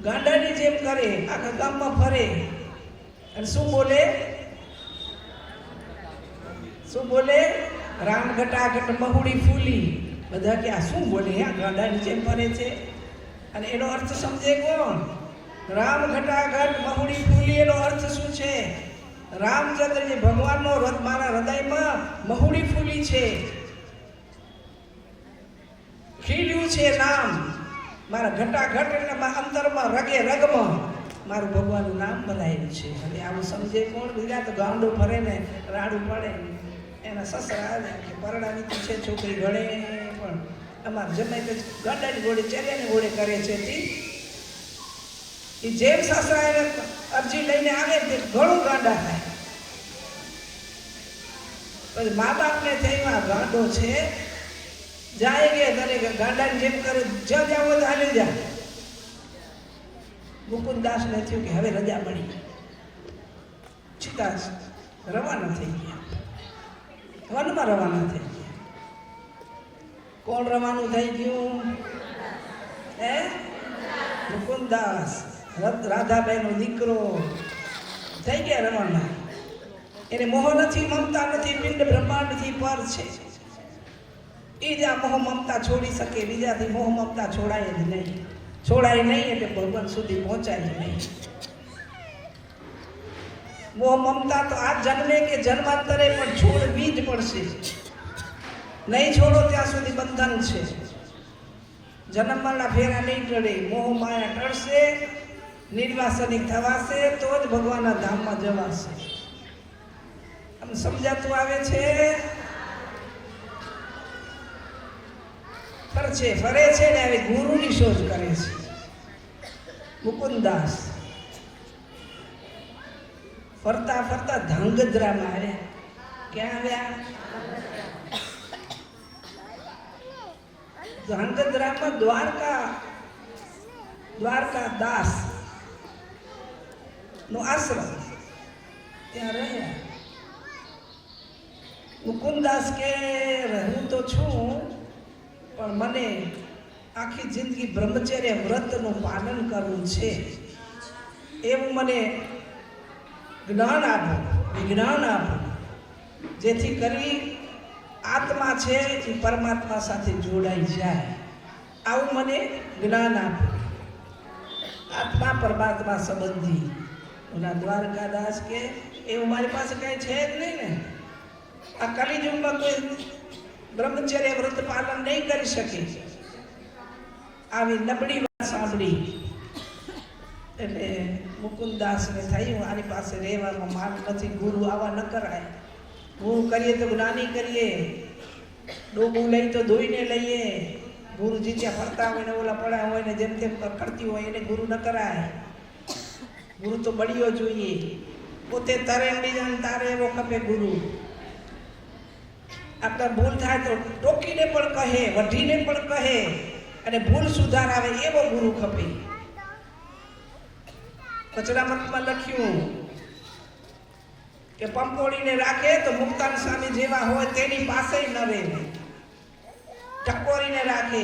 ગાંડાની જેમ કરે, આખા ગામમાં ફરે અને શું બોલે? શું બોલે? રામ ઘટાઘટ મહુડી ફૂલી. બધા કે આ શું બોલે? આ ગાંડાની જેમ ફરે છે. અને એનો અર્થ સમજે કોણ? રામ ઘટાઘટ મહુડી ફૂલી એનો અર્થ શું છે? રામચંદ્રજી ભગવાનનો રથ મારા હૃદયમાં મહુડી ફૂલી છે, ખીલ્યું છે નામ મારા ઘટાઘટ, એટલે અંતરમાં રગે રગમાં મારું ભગવાનનું નામ બનાવ્યું છે. હવે આવું સમજે કોણ? બીજા તો ગાંડો ફરે ને રાડું પડે. એના સસરા આવ્યા કે પરણાવી તો છે છોકરી ઘડે, પણ અમારે જમાઈ તો ગાંડાની ઘોડે ચર્યાની ઘોડે કરે છે. એ જેમ સસરા એને અરજી લઈને આવે તે ઘણું ગાંડા થાય. પછી મા બાપને થયું આ ગાંડો છે, જાય કે દરેક ગાંડાની જેમ કરે, જ્યાં જાવ હોય તો હાલી જા. મુકુંદાસને થયું કે હવે રજા મળી, છીતા રવાના થઈ ગયા, વનમાં રવાના થઈ ગયા. કોણ રવાનું થઈ ગયું? હે? મુકુંદાસ, રાધાબાઈનો દીકરો થઈ ગયા રવાના. એને મોહ નથી, મમતા નથી, પિંડ બ્રહ્માંડથી પર છે. એ જ આ મોહ મમતા છોડી શકે, બીજાથી મોહ મમતા છોડાય જ નહીં. છોડાય નહીં એટલે ભગવાન સુધી પહોંચાય નહીં. મોહ મમતા તો આ જન્મે કે જન્માંતરે પણ છોડવી જ પડશે. નહીં છોડો ત્યાં સુધી બંધન છે. જન્મવાના ફેરા નહીં ટળે, મોહ માયા ટળશે, નિર્વાસનિક થવાશે તો જ ભગવાનના ધામમાં જવાશે. આમ સમજાતું આવે છે? ફરે છે ને હવે ગુરુની શોધ કરે છે. મુકુંદાસ ફરતા ફરતા ધાંગધ્રામાં આવ્યા. ક્યાં આવ્યા? ધાંગધ્રામાં દ્વારકા દાસ નો આશ્રમ, ત્યાં રહ્યા. મુકુંદાસ કે હું તો છું, પણ મને આખી જિંદગી બ્રહ્મચર્ય વ્રતનું પાલન કરવું છે. એવું મને જ્ઞાન આપો, વિજ્ઞાન આપો, જેથી કરી આત્મા છે એ પરમાત્મા સાથે જોડાઈ જાય. આવું મને જ્ઞાન આપો, આત્મા પરમાત્મા સંબંધી. ઓલા દ્વારકાદાસ કે એવું મારી પાસે કઈ છે જ નહીં ને. આ કલિયુગમાં કોઈ બ્રહ્મચર્ય વ્રત પાલન નહીં કરી શકે. આવી નબળી વાત સાંભળી એટલે મુકુંદાસને થયું આની પાસે રહેવામાં માન નથી, ગુરુ આવા ન કરાય. ગુરુ કરીએ તો જ્ઞાની કરીએ, ડોબું લઈ તો ધોઈને લઈએ. ગુરુજી ત્યાં ફરતા હોય ને ઓલા પડ્યા હોય ને જેમ તેમ કરતી હોય એને ગુરુ ન કરાય. ગુરુ તો બળીઓ જોઈએ, પોતે તરે બીજાને તારે એવો ખપે ગુરુ. આપણે ભૂલ થાય તો ટોકીને પણ કહે, વઢીને પણ કહે અને ભૂલ સુધારાવે એવો ગુરુ ખપે. કચરામતમાં લખ્યું કે પંપોળીને રાખે તો મુક્તાન સ્વામી જેવા હોય તેની પાસે ન રહે. ટકોરીને રાખે,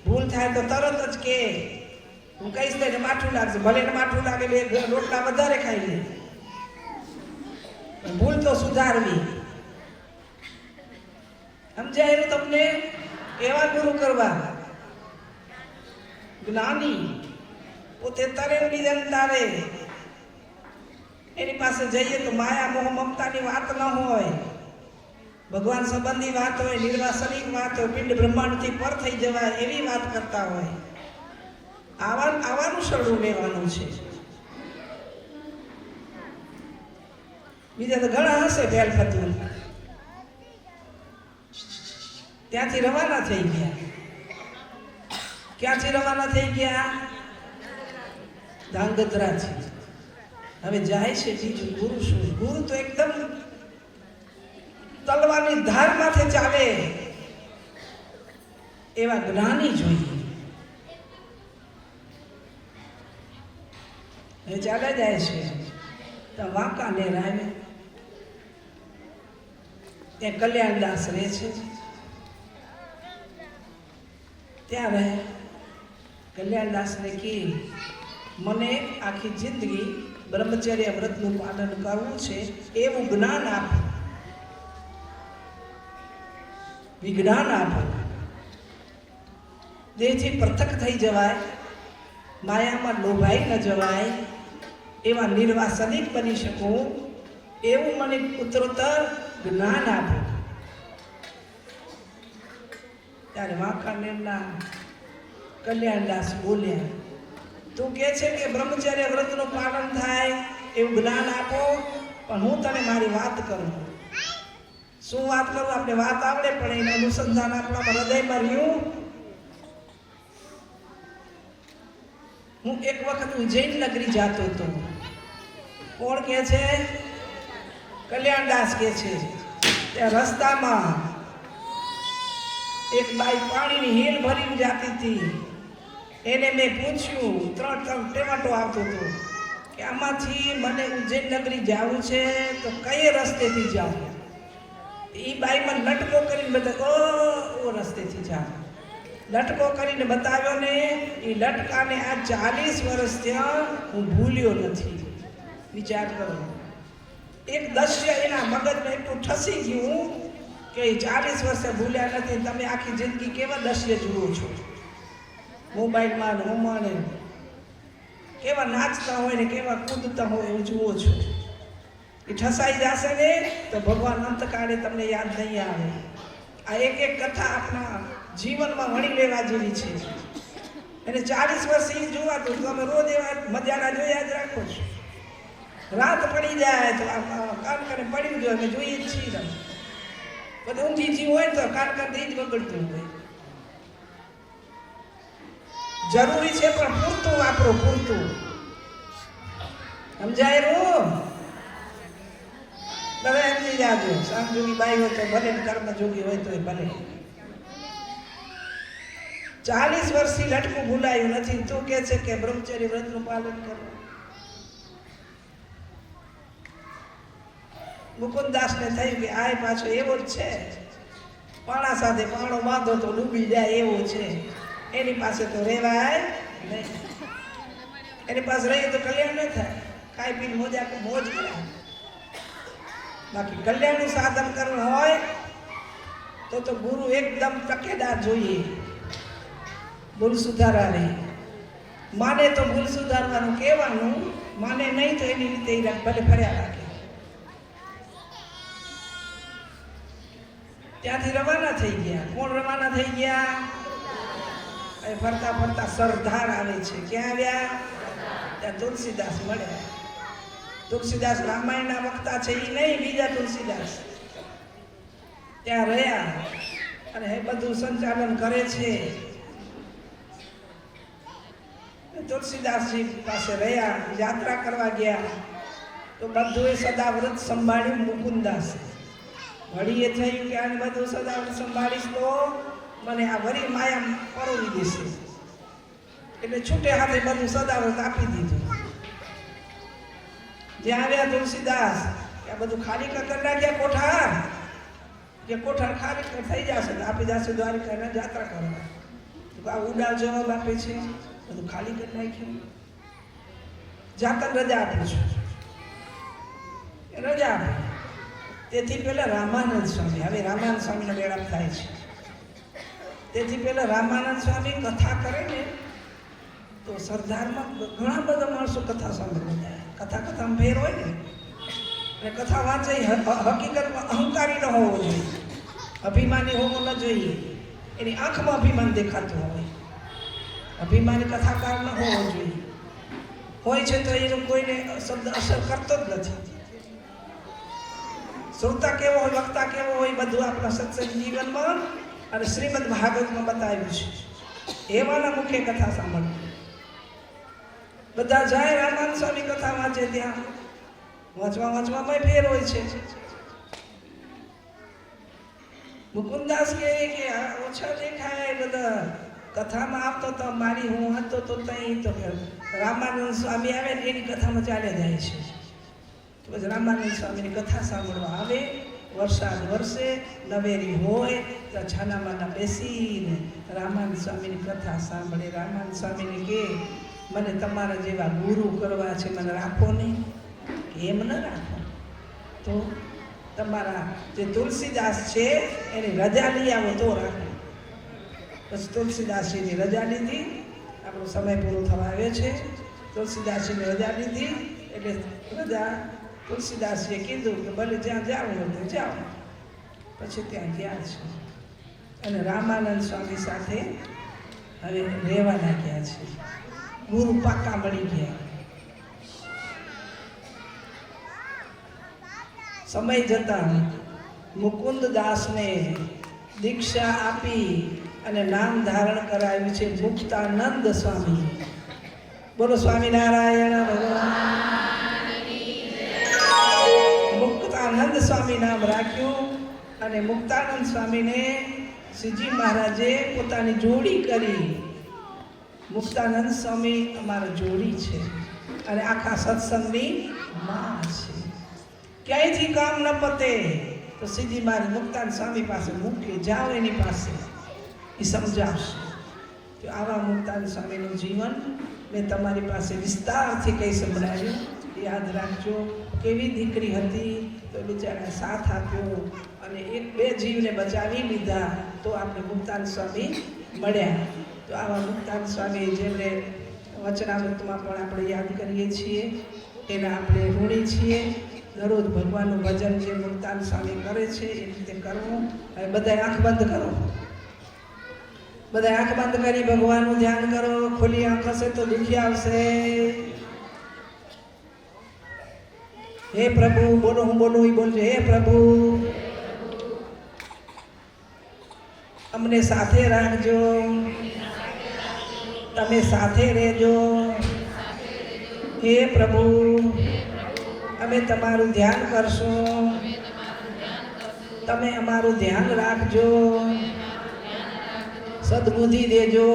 ભૂલ થાય તો તરત જ કે હું કહીશ ને માઠું લાગશે, ભલે ને માઠું લાગે, બે રોટલા વધારે ખાઈ લે. ભૂલ તો સુધારવી. સમજાયું તમને? એવા ગુરુ કરવા. જ્ઞાની પોતે તરે બીજાને તારે. એની પાસે જઈએ તો માયા મોહ મમતાની વાત ન હોય, ભગવાન સંબંધી વાત હોય, નિર્વાસનિક વાત હોય, પિંડ બ્રહ્માંડથી પર થઈ જવાય એવી વાત કરતા હોય, આવાનું શરણું લેવાનું છે. બીજા તો ઘણા હશે ભેલ ફતું, ત્યાંથી રવાના થઈ ગયા. ક્યાંથી રવાના થઈ ગયા? ધાંગધ્રાથી. હવે જાય છે બીજું ગુરુ શું? ગુરુ તો એકદમ તલવારની ધાર માથે ચાલે એવા જ્ઞાની જોઈએ. એ ચાલે જાય છે તો વાંકાનેર આવે, ત્યાં કલ્યાણદાસ રહે છે. ત્યાં રહે કલ્યાણદાસને કે મને આખી જિંદગી બ્રહ્મચર્ય વ્રતનું પાલન કરવું છે, એવું જ્ઞાન આપો, વિજ્ઞાન આપો. દેહથી પૃથક થઈ જવાય, માયામાં લોભાઈ ન જવાય, એવા નિર્વાસનિક બની શકું એવું મને ઉત્તરોત્તર જ્ઞાન આપો. ત્યારે વાંકાનેરના કલ્યાણદાસ બોલ્યા, તું કહે છે કે બ્રહ્મચર્ય વ્રતનું પાલન થાય એવું જ્ઞાન આપો, પણ હું તને મારી વાત કરું. શું વાત કરું? આપણે વાત આવડે પણ એનું અનુસંધાન આપણામાં હૃદયમાં રહ્યું. હું એક વખત ઉજ્જૈન નગરી જતો હતો. કોણ કહે છે? કલ્યાણદાસ કહે છે. ત્યાં રસ્તામાં એક બાઈ પાણીની હીલ ભરીને જાતી હતી. એને મેં પૂછ્યું, 3 ટમેટો આવતો હતો કે આમાંથી મને ઉજ્જૈન નગરી જવું છે તો કઈ રસ્તેથી જાઉં? એ બાઈ મને લટકો કરીને બતાવ્યો, ઓ રસ્તેથી જાઉં. લટકો કરીને બતાવ્યો ને એ લટકાને આ 40 વર્ષ ત્યાં હું ભૂલ્યો નથી. વિચાર કરો, એક દ્રશ્ય એના મગજમાં એટલું ઠસી ગયું કે 40 વર્ષે ભૂલ્યા નથી. તમે આખી જિંદગી કેવા દ્રશ્ય જુઓ છો? મોબાઈલમાં હોમાને કેવા નાચતા હોય ને કેવા કૂદતા હોય એવું જુઓ છો. એ ઠસાઈ જશે ને તો ભગવાન અંતકાળે તમને યાદ નહીં આવે. આ એક એક કથા આપણા જીવનમાં વણી લેવા જેવી છે. અને 40 વર્ષ એ જોવાતું તમે રોજ એવા મજાના જોયા જ રાખો છો. રાત પડી જાય તો કાન કાને પડ્યું જોઈએ, અમે જોઈએ જ છીએ. બધું ઊંઘી જીવ હોય તો કાન કાન જ બગડતું હોય. જરૂરી છે પણ પૂરતું વાપરો, પૂરતું. સમજાય રૂ? તમે સમજી જાજો. સામજોગી બાઈ હોય તો ભલે, કર્મ જોગી હોય તો ભલે. 40 વર્ષથી લટકું ભૂલાયું નથી. તું કે છે કે બ્રહ્મચર્ય વ્રતનું પાલન કરો. મુકુંદાસને થયું કે આ પાછો એવો જ છે, પાણા સાથે પાણો બાંધો તો ડૂબી જાય એવો છે. એની પાસે તો રહેવાય નહીં. એની પાસે રહીએ તો કલ્યાણ ન થાય. ખાઈ પીને મોજ કરાય. બાકી કલ્યાણનું સાધન કરવું હોય તો ગુરુ એકદમ તકેદાર જોઈએ. ભૂલ સુધારવાની માને તો ભૂલ સુધારવાનું કહેવાનું, માને નહીં તો એની રીતે ભલે ફર્યા રાખે. ત્યાંથી રવાના થઈ ગયા. કોણ રવાના થઈ ગયા? ફરતા ફરતા સરદાર આવે છે. ક્યાં આવ્યા? ત્યાં તુલસીદાસ મળ્યા. તુલસીદાસ રામાયણના વક્તા છે એ નહીં, બીજા તુલસીદાસ ત્યાં રહ્યા અને એ બધું સંચાલન કરે છે. તુલસીદાસજી પાસે રહ્યા, યાત્રા કરવા ગયા તો બધું એ સદાવ્રત સંભાળ્યું મુકુંદાસ. વળી એ થયું કે આને બધું સદાવ્રત સંભાળીશ તો મને આ વરી માયા પરોવી દેશે. એટલે છૂટે હાથે બધું સદાવ્રત આપી દીધું. જ્યાં આવ્યા તુલસીદાસ આ બધું ખાલી કરી નાખ્યા કોઠાર, કે કોઠાર ખાલી થઈ જશે તો આપી જશે દ્વારિકાને યાત્રા કરવા. આ ઉડાવ જવાબ આપે છે, બધું ખાલી કરી નાખ્યું. જાતક રજા આપું છું, રજા આપે. તેથી પહેલા રામાનંદ સ્વામી, હવે રામાનંદ સ્વામીનો મેળાપ થાય છે. તેથી પહેલા રામાનંદ સ્વામી કથા કરે ને તો સરદારમાં ઘણા બધા માણસો કથા સાંભળવા જાય. કથામાં ફેર હોય ને, અને કથા વાંચે હકીકતમાં અહંકારી ન હોવો જોઈએ. અભિમાની હોવો ન જોઈએ. એની આંખમાં અભિમાન દેખાતું હોય. અભિમાની કથાકાર ન હોવો જોઈએ. હોય છે તો એનો કોઈને શબ્દ અસર કરતો જ નથી. શ્રોતા કેવો હોય, વક્તા કેવો હોય, બધું આપણા સત્સંગ જીવનમાં અને શ્રીમદ ભાગવતમાં બતાવ્યું છે. એવાના મુખ્ય કથા સાંભળવી. બધા જાય રામાનંદ સ્વામી કથા વાંચે, ત્યાં વાંચવામાં ફેર હોય છે. મુકુંદાસ કહે કે ઓછા દેખાય બધા કથામાં આવતો તો મારી હું હતો તો તઈ તો રામાનંદ સ્વામી આવે ને એની કથામાં ચાલે જાય છે. તો પછી રામાનંદ સ્વામીની કથા સાંભળવા આવે. વરસાદ વરસે, નવેરી હોય તો છાનામાના બેસીને રામાનંદ સ્વામીની કથા સાંભળે. રામાનંદ સ્વામીને કહે મને તમારા જેવા ગુરુ કરવા છે, મને રાખો નહીં. એમ ન રાખો તો તમારા જે તુલસીદાસ છે એની રજા લઈ આવો તો રાખો. પછી તુલસીદાસજીની રજા લીધી. આપણો સમય પૂરો થવા આવ્યો છે. તુલસીદાસજીની રજા લીધી એટલે રજા તુલસીદાસજીએ કીધું કે ભલે જ્યાં જાવું હોય તો જાઓ. પછી ત્યાં ગયા છે અને રામાનંદ સ્વામી સાથે હવે રહેવા લાગ્યા છે. ગુરુ પાકા મળી ગયા. સમય જતા મુકુંદ દાસને દીક્ષા આપી અને નામ ધારણ કરાવ્યું છે મુક્તાનંદ સ્વામી. બોલો સ્વામિનારાયણ ભગવાન. મુક્તાનંદ સ્વામી નામ રાખ્યું અને મુક્તાનંદ સ્વામીને શ્રીજી મહારાજે પોતાની જોડી કરી. મુક્તાનંદ સ્વામી અમારા જોડી છે અને આખા સત્સંગની માં છે. ક્યાંયથી કામ ન પતે તો સીધી મારી મુક્તાન સ્વામી પાસે મૂકી જાઓ, એની પાસે એ સમજાવશે. તો આવા મુક્તાન સ્વામીનું જીવન મેં તમારી પાસે વિસ્તારથી કંઈ સંભળાવ્યું. યાદ રાખજો. કેવી દીકરી હતી તો બિચારા સાથ આપ્યો અને એક બે જીવને બચાવી લીધા તો આપણે મુક્તાન સ્વામી મળ્યા. તો આવા મુક્તાન સ્વામી જેમને વચનામૃતમાં પણ આપણે યાદ કરીએ છીએ, એના આપણે ઋણી છીએ. દરરોજ ભગવાનનું ભજન જે મુક્તાન સ્વામી કરે છે એ રીતે કરવું. અને બધા આંખ બંધ કરો. બધા આંખ બંધ કરી ભગવાનનું ધ્યાન કરો. ખુલ્લી આંખ હશે તો દુખી આવશે. હે પ્રભુ, બોલો હું બોલું એ બોલજો. હે પ્રભુ અમને સાથે રાખજો, તમે સાથે રહેજો. હે પ્રભુ અમે તમારું ધ્યાન કરશું, તમે અમારું ધ્યાન રાખજો. સદબુદ્ધિ દેજો,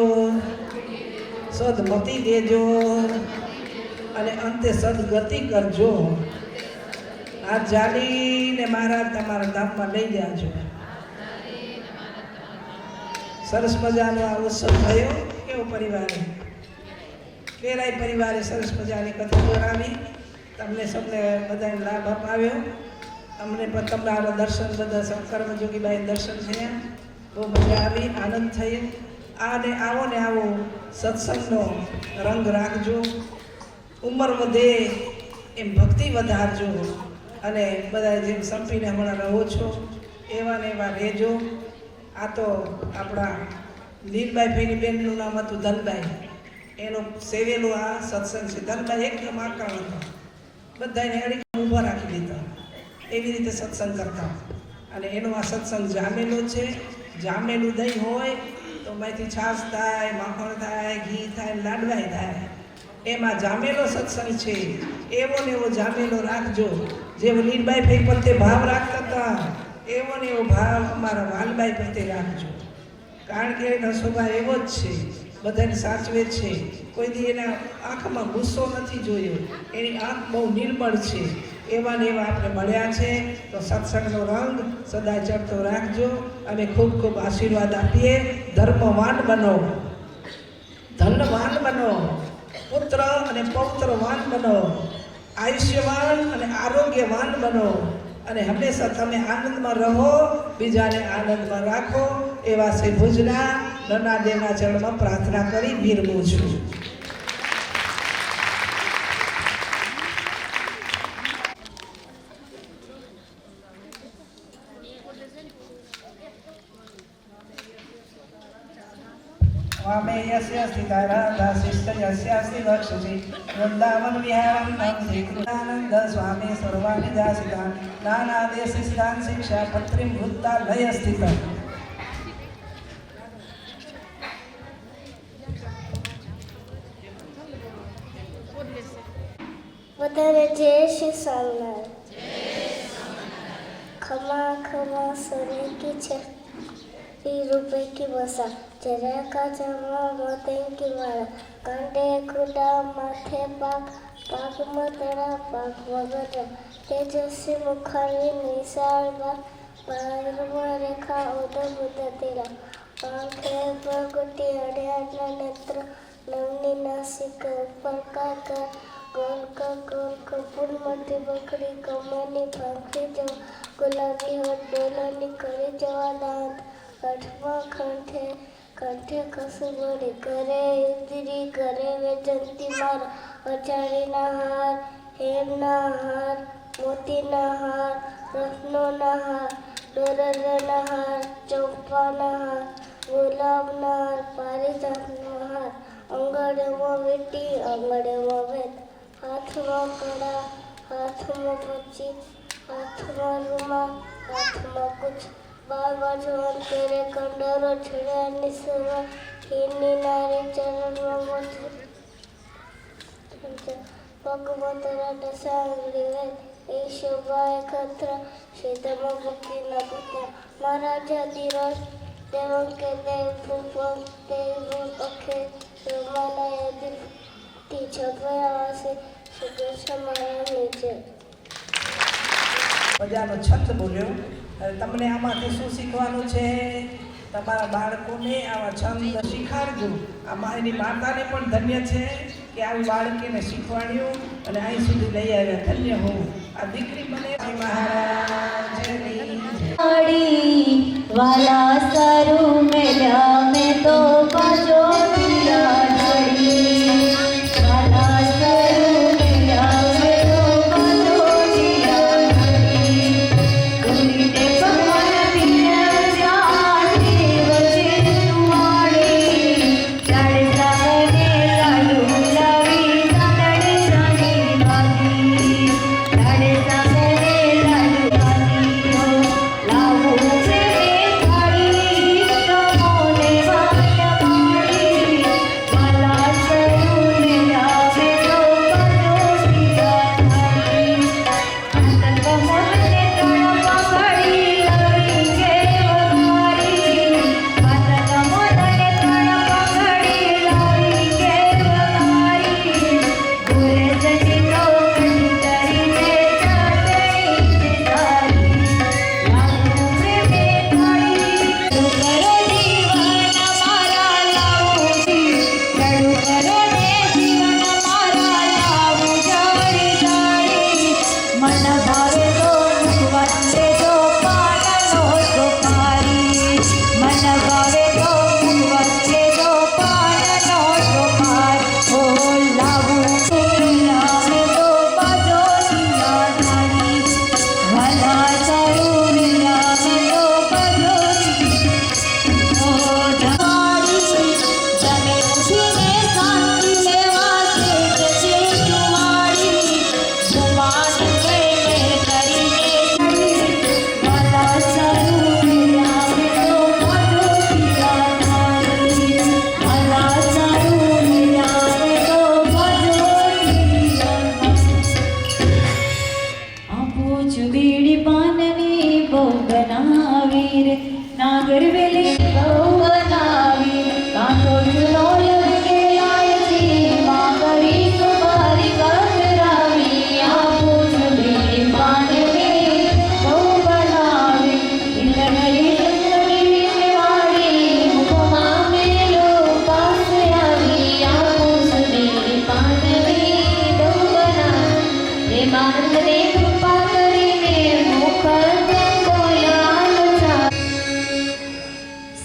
સદમતિ દેજો અને અંતે સદગતિ કરજો. હાથ જાલીને મહારાજ તમારા ધામમાં લઈ જાજો. સરસ મજાનો આ ઉત્સવ થયો. કેવો પરિવારે, કેરાય પરિવારે સરસ મજાની કથા દોરાવી. તમને સૌને બધાને લાભ અપાવ્યો. અમને પણ તમારા દર્શન બધા કર્મજોગીબાઈ દર્શન થયા. બહુ મજા આવી, આનંદ થયો. આને આવો સત્સંગનો રંગ રાખજો. ઉંમર વધે એમ ભક્તિ વધારજો અને બધા જેમ સંપીને હમણાં રહો છો એવા ને એવા રહેજો. આ તો આપણા લીલબાઈ ભાઈની બેનનું નામ હતું ધનબાઈ. એનું સેવેલું આ સત્સંગ છે. ધનબાઈ એકદમ આકળ હતા. બધાને અડીક ઊભા રાખી દીધા. એવી રીતે સત્સંગ કરતા. અને એનો આ સત્સંગ જામેલો છે. જામેલું દહીં હોય તો એમાંથી છાશ થાય, માખણ થાય, ઘી થાય, લાડવાય થાય. એમાં જામેલો સત્સંગ છે. એવો ને એવો જામેલો રાખજો. જેવો લીલબાઈ ભાઈ પ્રત્યે ભાવ રાખતા હતા એવો ને એવો ભાવ અમારા વાલબાઈ પ્રત્યે રાખજો. કારણ કે એનો સ્વભાવ એવો જ છે, બધાને સાચવે છે. કોઈ દી એના આંખમાં ગુસ્સો નથી જોયો. એની આંખ બહુ નિર્મળ છે. એવા ને એવા આપણે મળ્યા છે. તો સત્સંગનો રંગ સદા ચડતો રાખજો અને ખૂબ ખૂબ આશીર્વાદ આપીએ. ધર્મવાન બનો, ધનવાન બનો, પુત્ર અને પૌત્રવાન બનો, આયુષ્યવાન અને આરોગ્યવાન બનો અને હંમેશા તમે આનંદમાં રહો, બીજાને આનંદમાં રાખો. એવા શ્રી ભુજના નનાદેવના ચરણમાં પ્રાર્થના કરી વિરમું છું. स्वामे यस्य स्थिता राधा शिष्य यस्यास्ति वक्षसि वृंदावन विहारं तं श्रीकृष्णानंद स्वामी सर्वाणि दासितान् नानादेशस्तान् शिक्षा पत्रीं भूत्ता लय स्थितम् વધારે જય શ્રી સ્વામિનારાયણ. खमा खमा सोने की छड़ी रुपए की बसा जरा का जमा मोती की माला कंडे खुदा माथे पाक पाक मतरा पाक वगैरह तेजस्वी मुखारी निशाल बार रेखा उदर बुद्ध तेरा आंखे प्रगति हरियाणा नेत्र नवनी नासिक ऊपर का गोल का पूर्णमती बकरी कमनी फांकी जो गुलाबी होठ डोलानी करे जवा दांत अठवा कंठे कंठे कसुबड़ी करे इंद्री करे वे जंती मार अचारी ना हार हेम ना हार मोती ना हार रत्नो ना हार डोरल ना हार चंपा ना हार गुलाब ना हार पारिजात ना हार अंगड़े में वीटी अंगड़े में वेद हाथ में कड़ा हाथ में पची हाथ में रुमाल हाथ में कुछ बार बार जवान तेरे कंडरो छड़ा निसवा हीनी नारी चरण में मोती पग में तेरा दशा अंगड़ी वेद ए शोभा खतरा शीतम भक्ति न पुत्र महाराजा धीरज देवं के देव भूपम देव अखे रोमाना यदि મજાનો છંદ બોલ્યો. હવે તમને આમાંથી શું શીખવાનું છે? તમારા બાળકોને આવા છંદ શીખવાડજો. આમાં એની માતાને પણ ધન્ય છે કે આવી બાળકીને શીખવાડ્યું અને અહીં સુધી લઈ આવ્યા. ધન્ય હું આ દીકરી બને. મહારાજની वाला सरू मेला में तो बजो दिया घड़ी वाला सरू मेला में तो बजो दिया घड़ी गुरी दे भगवान दिया जाने बजे तुम्हारे चढ़ सागरे लालू लावी चढ़ सानी बाजी चढ़ सागरे लालू बाजी हो लावू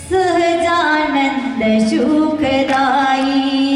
सहजानंद सुखदाई